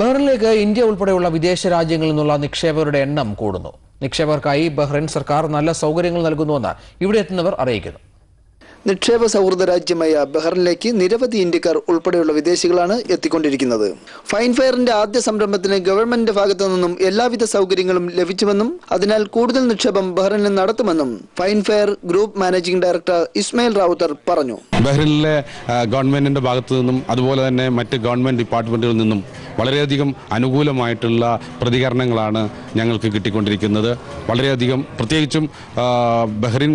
ബഹ്റിനിലേക്ക് India ഉൾപ്പെടെയുള്ള വിദേശ രാജ്യങ്ങളിൽ നിന്നുള്ള നിക്ഷേപകരുടെ എണ്ണം കൂടുന്നു. നിക്ഷേപകർക്കായി ബഹ്റിൻ സർക്കാർ നല്ല സൗകര്യങ്ങൾ നൽകുന്നുവെന്ന് ഇവിടെ എത്തുന്നവർ അറിയിക്കുന്നു. നിക്ഷേപ സൗഹൃദ രാജ്യമായ ബഹ്റിനിലേക്ക് നിരവധി ഇന്ത്യക്കാർ ഉൾപ്പെടെയുള്ള വിദേശികളാണ് എത്തിക്കൊണ്ടിരിക്കുന്നത്. ഫൈൻ ഫെയറിന്റെ ആദ്യ സംരംഭത്തിന് ഗവൺമെന്റിന്റെ ഭാഗത്തു നിന്നും എല്ലാവിധ സൗകര്യങ്ങളും ലഭിച്ചുവെന്നും അതിനാൽ കൂടുതൽ നിക്ഷേപം ബഹ്റിനിൽ നടത്തുമെന്നും Fine Fair group managing director Ismail Rawther പറഞ്ഞു. ബഹ്റിനിലെ ഗവൺമെന്റിന്റെ ഭാഗത്തു നിന്നും അതുപോലെ തന്നെ മറ്റ് ഗവൺമെന്റ് ഡിപ്പാർട്ട്മെന്റുകളിൽ നിന്നും വളരെയധികം അനുകൂലമായിട്ടുള്ള പ്രതികരണങ്ങളാണ് ഞങ്ങൾക്ക് കിട്ടിക്കൊണ്ടിരിക്കുന്നത്. വളരെയധികം പ്രത്യേകിച്ചും ബഹ്റിൻ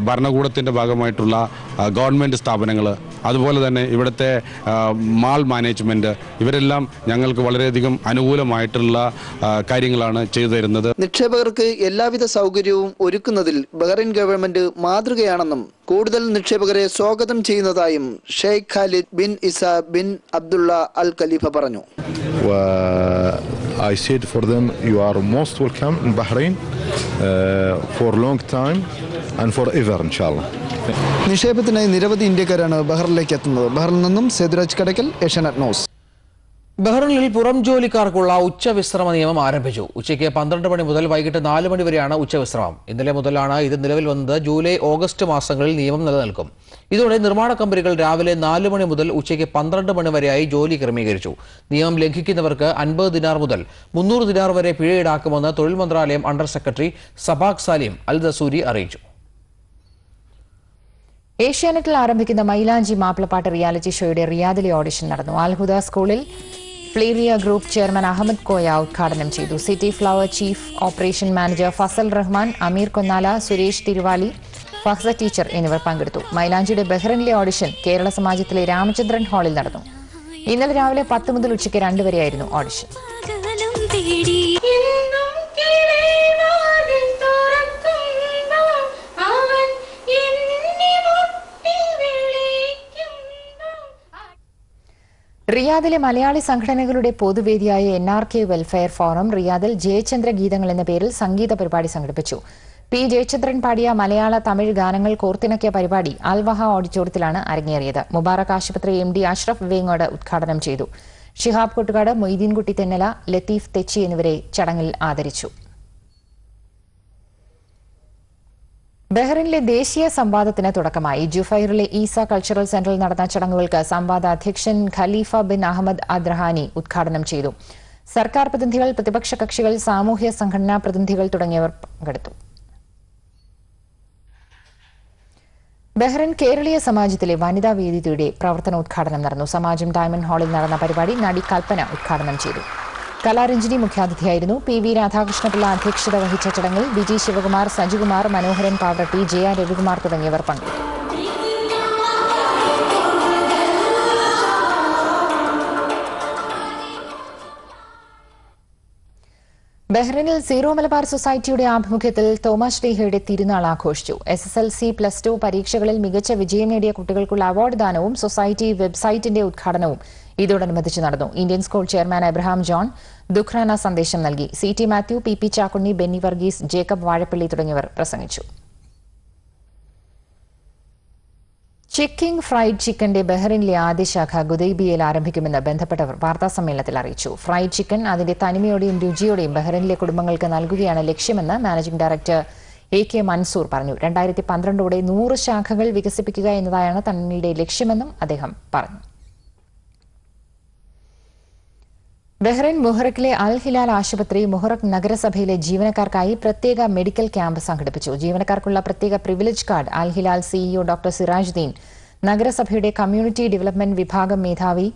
ഭരണകൂടത്തിന്റെ ഭാഗമായിട്ടുള്ള ഗവൺമെന്റ് സ്ഥാപനങ്ങൾ, അതുപോലെ തന്നെ ഇവിടുത്തെ മാൾ മാനേജ്മെന്റ്, ഇവരെല്ലാം ഞങ്ങൾക്ക് വളരെയധികം അനുകൂലമായിട്ടുള്ള കാര്യങ്ങളാണ് ചെയ്തു തരുന്നത്. നിക്ഷേപകർക്ക് എല്ലാവിധ സൗകര്യവും ഒരുക്കുന്നതിൽ ബഹ്റിൻ ഗവൺമെന്റ് മാതൃകയാണെന്നും കൂടുതൽ നിക്ഷേപകരെ സ്വാഗതം ചെയ്യുന്നതായും Sheikh Khalid bin Isa bin Abdulla al Khalifa പറഞ്ഞു. I said for them, you are most welcome in Bahrain for long time and forever, inshallah. നിക്ഷേപത്തിനായി നിരവധി ഇന്ത്യക്കാരാണ് ബഹ്റിനിലേക്ക് എത്തുന്നത്. ബഹ്റിനിൽ നിന്നും സേതുരാജ് കടക്കൽ, ഏഷ്യാനെറ്റ് ന്യൂസ്. ബഹ്റിനിൽ പുറം ജോലിക്കാർക്കുള്ള ഉച്ചവിശ്രമ നിയമം ആരംഭിച്ചു. ഉച്ചയ്ക്ക് 12 മണി മുതൽ വൈകിട്ട് 4 മണി വരെയാണ് ഉച്ചവിശ്രമം. ഇന്നലെ മുതലാണ് ഇത് നിലവിൽ വന്നത്. ജൂലൈ, ഓഗസ്റ്റ് മാസങ്ങളിൽ നിയമം നിലനിൽക്കും. ഇതോടെ നിർമ്മാണ കമ്പനികൾ രാവിലെ 4 മണി മുതൽ ഉച്ചയ്ക്ക് 12 മണി വരെയായി ജോലി ക്രമീകരിച്ചു. നിയമം ലംഘിക്കുന്നവർക്ക് 50 ദിനാർ മുതൽ 300 ദിനാർ വരെ പിഴ ഈടാക്കുമെന്ന് തൊഴിൽ മന്ത്രാലയം അണ്ടർ സെക്രട്ടറി സബാഖ് സാലിം അൽ ദസൂരി അറിയിച്ചു. ഏഷ്യാനെറ്റിൽ ആരംഭിക്കുന്ന മൈലാഞ്ചി മാപ്പിളപ്പാട്ട് റിയാലിറ്റി ഷോയുടെ റിയാദിലെ ഓഡിഷൻ നടന്നു. അൽഹുദ സ്കൂളിൽ ഫ്ലേറിയ ഗ്രൂപ്പ് ചെയർമാൻ അഹമ്മദ് കോയ ഉദ്ഘാടനം ചെയ്തു. City flower chief operation manager Fazal Rahman, Ameer Konnala, Suresh Thiruvali, Fahsa teacher എന്നിവർ പങ്കെടുത്തു. മൈലാഞ്ചിയുടെ ബഹ്റിനിലെ ഓഡിഷൻ കേരള സമാജത്തിലെ രാമചന്ദ്രൻ ഹാളിൽ നടന്നു. ഇന്നലെ രാവിലെ 10 മുതൽ ഉച്ചയ്ക്ക് 2 വരെയായിരുന്നു ഓഡിഷൻ. റിയാദിലെ മലയാളി സംഘടനകളുടെ പൊതുവേദിയായ NRK വെൽഫെയർ ഫോറം റിയാദിൽ ജയചന്ദ്ര ഗീതങ്ങൾ എന്ന പേരിൽ സംഗീത പരിപാടി സംഘടിപ്പിച്ചു. പി ജയചന്ദ്രൻ പാടിയ മലയാള, തമിഴ് ഗാനങ്ങൾ കോർത്തിണക്കിയ പരിപാടി അൽവഹ ഓഡിറ്റോറിയത്തിലാണ് അരങ്ങേറിയത്. മുബാറക് ആശുപത്രി MD അഷ്റഫ് വേങ്ങോട് ഉദ്ഘാടനം ചെയ്തു. ഷിഹാബ് കൊട്ടുകാട്, മൊയ്തീൻകുട്ടി തെന്നല, ലത്തീഫ് തെച്ചി എന്നിവരെ ചടങ്ങിൽ ആദരിച്ചു. ബഹ്റിനിലെ ദേശീയ സംവാദത്തിന് തുടക്കമായി. ജുഫൈറിലെ ഈസ കൾച്ചറൽ സെന്ററിൽ നടന്ന ചടങ്ങുകൾക്ക് സംവാദ അധ്യക്ഷൻ ഖലീഫ ബിൻ അഹമ്മദ് അദ്രഹാനി ഉദ്ഘാടനം ചെയ്തു. സർക്കാർ പ്രതിനിധികൾ, പ്രതിപക്ഷ കക്ഷികൾ, സാമൂഹ്യ സംഘടനാ പ്രതിനിധികൾ തുടങ്ങിയവർ പങ്കെടുത്തു. ബഹ്റിൻ കേരളീയ സമാജത്തിലെ വനിതാ വേദിയുടെ പ്രവർത്തനോദ്ഘാടനം നടന്നു. സമാജം ഡയമണ്ട് ഹാളിൽ നടന്ന പരിപാടി നടി കൽപ്പന ഉദ്ഘാടനം ചെയ്തു. കലാരഞ്ജിനി മുഖ്യാതിഥിയായിരുന്നു. PV രാധാകൃഷ്ണപിള്ള അധ്യക്ഷത വഹിച്ച ചടങ്ങിൽ ബിജി ശിവകുമാർ, സജികുമാർ, മനോഹരൻ പാവറട്ടി, ജയ രവികുമാർ തുടങ്ങിയവർ പങ്കെടുത്തു. ബഹ്റിനിൽ സീറോ മലബാർ സൊസൈറ്റിയുടെ ആഭിമുഖ്യത്തിൽ തോമസ് ശ്രീഹയുടെ തിരുനാൾ ആഘോഷിച്ചു. SSLC, +2 പരീക്ഷകളിൽ മികച്ച വിജയം നേടിയ കുട്ടികൾക്കുള്ള അവാർഡ് ദാനവും സൊസൈറ്റി വെബ്സൈറ്റിന്റെ ഉദ്ഘാടനവും ഇതോടനുബന്ധിച്ച് നടന്നു. Indian school chairman Abraham John Dukhrana സന്ദേശം നൽകി. CT മാത്യു, PP ചാക്കുണ്ണി, ബെന്നി വർഗീസ്, ജേക്കബ് വാഴപ്പള്ളി തുടങ്ങിയവർ പ്രസംഗിച്ചു. ചിക്കിംഗ് ഫ്രൈഡ് ചിക്കന്റെ ബഹ്റിനിലെ ആദ്യ ശാഖ ഗുദൈബിയയിൽ ആരംഭിക്കുമെന്ന് ബന്ധപ്പെട്ടവർ വാർത്താസമ്മേളനത്തിൽ അറിയിച്ചു. ഫ്രൈഡ് ചിക്കൻ അതിന്റെ തനിമയോടെയും രുചിയോടെയും ബഹ്റിനിലെ കുടുംബങ്ങൾക്ക് നൽകുകയാണ് ലക്ഷ്യമെന്ന് മാനേജിംഗ് ഡയറക്ടർ AK മൻസൂർ പറഞ്ഞു. 2012ഓടെ 100 ശാഖകൾ വികസിപ്പിക്കുക എന്നതാണ് തങ്ങളുടെ ലക്ഷ്യമെന്നും അദ്ദേഹം പറഞ്ഞു. ബഹ്റിൻ മുഹറക്കിലെ അൽ ഹിലാൽ ആശുപത്രി മുഹറക്ക് നഗരസഭയിലെ ജീവനക്കാർക്കായി പ്രത്യേക മെഡിക്കൽ ക്യാമ്പ് സംഘടിപ്പിച്ചു. ജീവനക്കാർക്കുള്ള പ്രത്യേക പ്രിവിലേജ് കാർഡ് അൽ ഹിലാൽ CEO ഡോക്ടർ സിറാജുദ്ദീൻ, നഗരസഭയുടെ കമ്മ്യൂണിറ്റി ഡെവലപ്മെന്റ് വിഭാഗം മേധാവി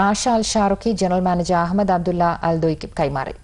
റാഷ അൽ ഷാറുഖി, ജനറൽ മാനേജർ അഹമ്മദ് അബ്ദുള്ള അൽദോയ്ക്ക് കൈമാറി.